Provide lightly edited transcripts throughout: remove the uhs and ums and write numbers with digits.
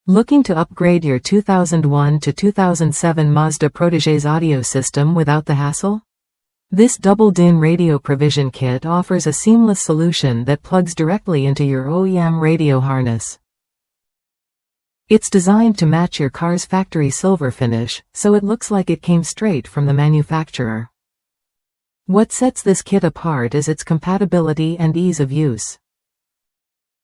Looking to upgrade your 2001 to 2007 Mazda Protégé's audio system without the hassle? This double-DIN radio provision kit offers a seamless solution that plugs directly into your OEM radio harness. It's designed to match your car's factory silver finish, so it looks like it came straight from the manufacturer. What sets this kit apart is its compatibility and ease of use.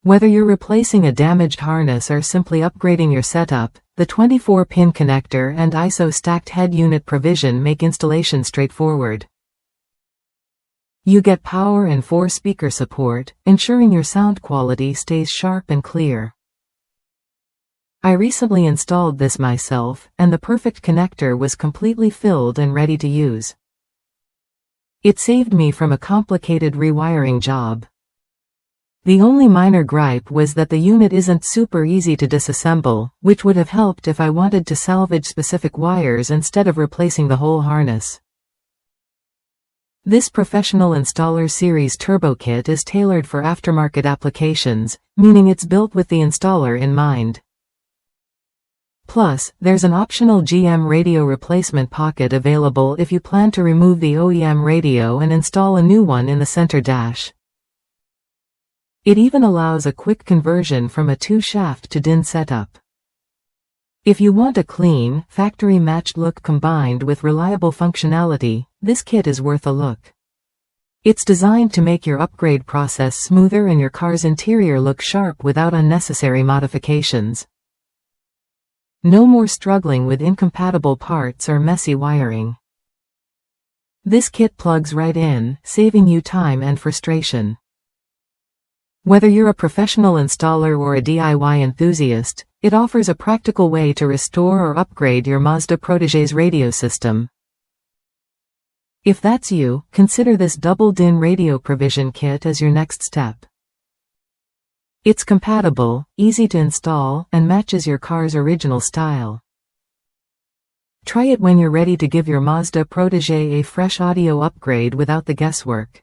Whether you're replacing a damaged harness or simply upgrading your setup, the 24-pin connector and ISO stacked head unit provision make installation straightforward. You get power and 4-speaker support, ensuring your sound quality stays sharp and clear. I recently installed this myself, and the perfect connector was completely filled and ready to use. It saved me from a complicated rewiring job. The only minor gripe was that the unit isn't super easy to disassemble, which would have helped if I wanted to salvage specific wires instead of replacing the whole harness. This Professional Installer Series Turbo Kit is tailored for aftermarket applications, meaning it's built with the installer in mind. Plus, there's an optional GM radio replacement pocket available if you plan to remove the OEM radio and install a new one in the center dash. It even allows a quick conversion from a 2-shaft to DIN setup. If you want a clean, factory-matched look combined with reliable functionality, this kit is worth a look. It's designed to make your upgrade process smoother and your car's interior look sharp without unnecessary modifications. No more struggling with incompatible parts or messy wiring. This kit plugs right in, saving you time and frustration. Whether you're a professional installer or a DIY enthusiast, it offers a practical way to restore or upgrade your Mazda Protégé's radio system. If that's you, consider this double-DIN radio provision kit as your next step. It's compatible, easy to install, and matches your car's original style. Try it when you're ready to give your Mazda Protégé a fresh audio upgrade without the guesswork.